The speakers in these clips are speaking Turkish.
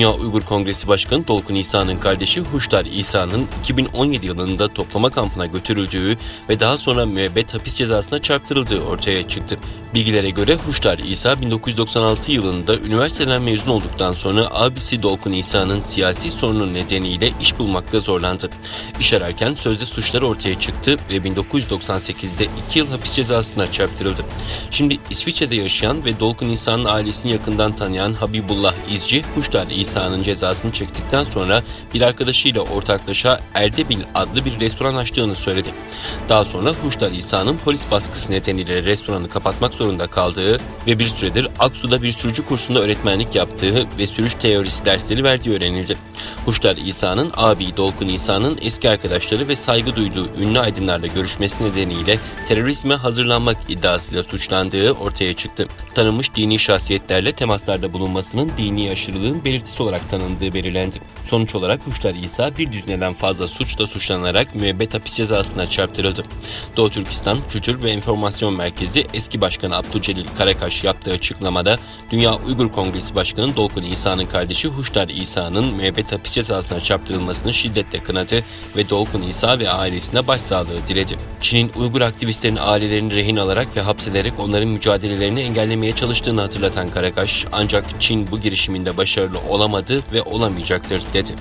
Dünya Uygur Kongresi Başkanı Dolkun İsa'nın kardeşi Huşdar İsa'nın 2017 yılında toplama kampına götürüldüğü ve daha sonra müebbet hapis cezasına çarptırıldığı ortaya çıktı. Bilgilere göre Huşdar İsa 1996 yılında üniversiteden mezun olduktan sonra abisi Dolkun İsa'nın siyasi sorunu nedeniyle iş bulmakta zorlandı. İş ararken sözde suçlar ortaya çıktı ve 1998'de 2 yıl hapis cezasına çarptırıldı. Şimdi İsviçre'de yaşayan ve Dolkun İsa'nın ailesini yakından tanıyan Habibullah İzci, Huşdar İsa'nın cezasını çektikten sonra bir arkadaşıyla ortaklaşa Erdebil adlı bir restoran açtığını söyledi. Daha sonra Huşdar İsa'nın polis baskısı nedeniyle restoranı kapatmak zorunda kaldığı ve bir süredir Aksu'da bir sürücü kursunda öğretmenlik yaptığı ve sürüş teorisi dersleri verdiği öğrenildi. Huşdar İsa'nın abi Dolkun İsa'nın eski arkadaşları ve saygı duyduğu ünlü aydınlarla görüşmesi nedeniyle terörizme hazırlanmak iddiasıyla suçlandığı ortaya çıktı. Tanınmış dini şahsiyetlerle temaslarda bulunmasının dini aşırılığın belirtisi olarak tanındığı belirlendi. Sonuç olarak Huşdar İsa bir düzineden fazla suçla suçlanarak müebbet hapis cezasına çarptırıldı. Doğu Türkistan Kültür ve Enformasyon Merkezi eski başkanı Abdülcelil Karakaş yaptığı açıklamada Dünya Uygur Kongresi Başkanı Dolkun İsa'nın kardeşi Huşdar İsa'nın müebbet hapis cezasına çarptırılmasını şiddetle kınadı ve Dolkun İsa ve ailesine başsağlığı diledi. Çin'in Uygur aktivistlerin ailelerini rehin alarak ve hapsederek onların mücadelelerini engellemeye çalıştığını hatırlatan Karakaş, ancak Çin bu girişiminde başarılı olamadı ve olamayacaktır dedi.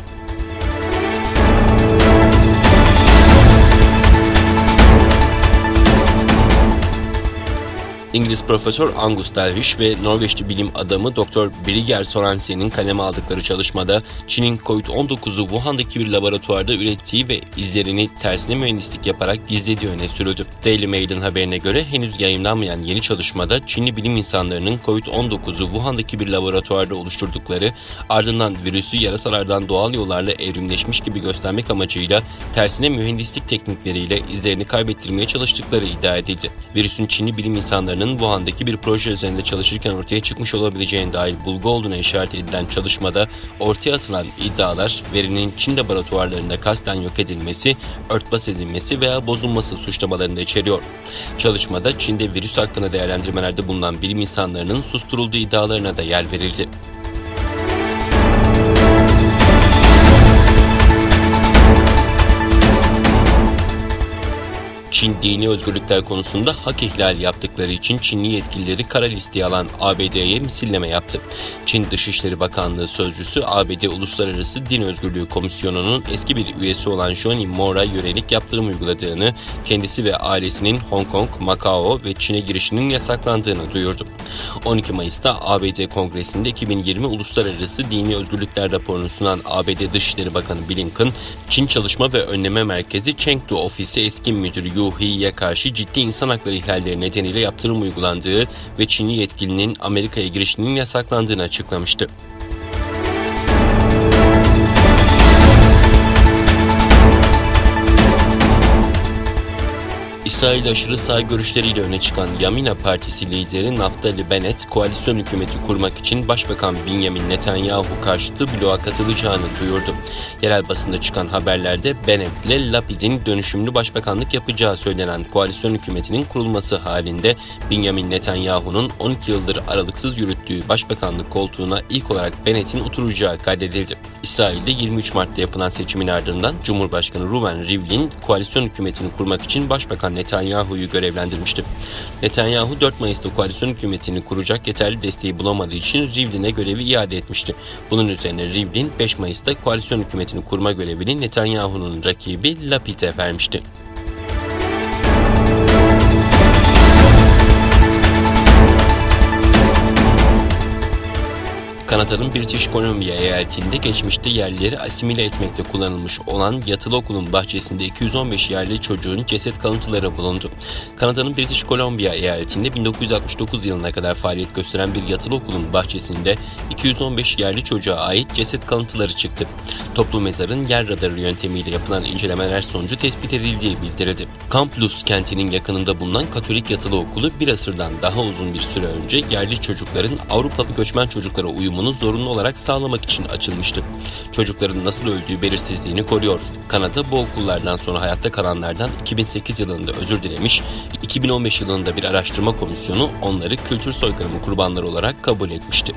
İngiliz Profesör Angus Dervish ve Norveçli bilim adamı Dr. Birger Sorensen'in kaleme aldıkları çalışmada Çin'in COVID-19'u Wuhan'daki bir laboratuvarda ürettiği ve izlerini tersine mühendislik yaparak gizlediği öne sürüldü. Daily Mail'in haberine göre henüz yayımlanmayan yeni çalışmada Çinli bilim insanlarının COVID-19'u Wuhan'daki bir laboratuvarda oluşturdukları, ardından virüsü yarasalardan doğal yollarla evrimleşmiş gibi göstermek amacıyla tersine mühendislik teknikleriyle izlerini kaybettirmeye çalıştıkları iddia edildi. Virüsün Çinli bilim insanlarının Wuhan'daki bir proje üzerinde çalışırken ortaya çıkmış olabileceğine dair bulgu olduğuna işaret edilen çalışmada ortaya atılan iddialar verinin Çin laboratuvarlarında kasten yok edilmesi, örtbas edilmesi veya bozulması suçlamalarını da içeriyor. Çalışmada Çin'de virüs hakkında değerlendirmelerde bulunan bilim insanlarının susturulduğu iddialarına da yer verildi. Çin dini özgürlükler konusunda hak ihlali yaptıkları için Çinli yetkilileri kara listeye alan ABD'ye misilleme yaptı. Çin Dışişleri Bakanlığı sözcüsü ABD Uluslararası Din Özgürlüğü Komisyonu'nun eski bir üyesi olan Johnny Moore'a yönelik yaptırım uyguladığını, kendisi ve ailesinin Hong Kong, Macao ve Çin'e girişinin yasaklandığını duyurdu. 12 Mayıs'ta ABD Kongresi'nde 2020 Uluslararası Dini Özgürlükler raporunu sunan ABD Dışişleri Bakanı Blinken, Çin Çalışma ve Önleme Merkezi Chengdu Ofisi eski müdürü Yu Hi'ye karşı ciddi insan hakları ihlalleri nedeniyle yaptırım uygulandığı ve Çinli yetkilinin Amerika'ya girişinin yasaklandığını açıklamıştı. İsrail aşırı sağ görüşleriyle öne çıkan Yamina Partisi lideri Naftali Bennett, koalisyon hükümeti kurmak için Başbakan Benjamin Netanyahu karşıtı bloğa katılacağını duyurdu. Yerel basında çıkan haberlerde Bennett ile Lapid'in dönüşümlü başbakanlık yapacağı söylenen koalisyon hükümetinin kurulması halinde Benjamin Netanyahu'nun 12 yıldır aralıksız yürüttüğü başbakanlık koltuğuna ilk olarak Bennett'in oturacağı kaydedildi. İsrail'de 23 Mart'ta yapılan seçimin ardından Cumhurbaşkanı Reuven Rivlin koalisyon hükümetini kurmak için Başbakan Netanyahu'yu görevlendirmişti. Netanyahu 4 Mayıs'ta koalisyon hükümetini kuracak yeterli desteği bulamadığı için Rivlin'e görevi iade etmişti. Bunun üzerine Rivlin 5 Mayıs'ta koalisyon hükümetini kurma görevini Netanyahu'nun rakibi Lapid'e vermişti. Kanada'nın British Columbia eyaletinde geçmişte yerlileri asimile etmekte kullanılmış olan yatılı okulun bahçesinde 215 yerli çocuğun ceset kalıntıları bulundu. Kanada'nın British Columbia eyaletinde 1969 yılına kadar faaliyet gösteren bir yatılı okulun bahçesinde 215 yerli çocuğa ait ceset kalıntıları çıktı. Toplu mezarın yer radarı yöntemiyle yapılan incelemeler sonucu tespit edildiği bildirildi. Kamplus kentinin yakınında bulunan Katolik yatılı okulu bir asırdan daha uzun bir süre önce yerli çocukların Avrupalı göçmen çocuklara uyumunu zorunlu olarak sağlamak için açılmıştı. Çocukların nasıl öldüğü belirsizliğini koruyor. Kanada bu okullardan sonra hayatta kalanlardan 2008 yılında özür dilemiş, 2015 yılında bir araştırma komisyonu onları kültür soykırımı kurbanları olarak kabul etmişti.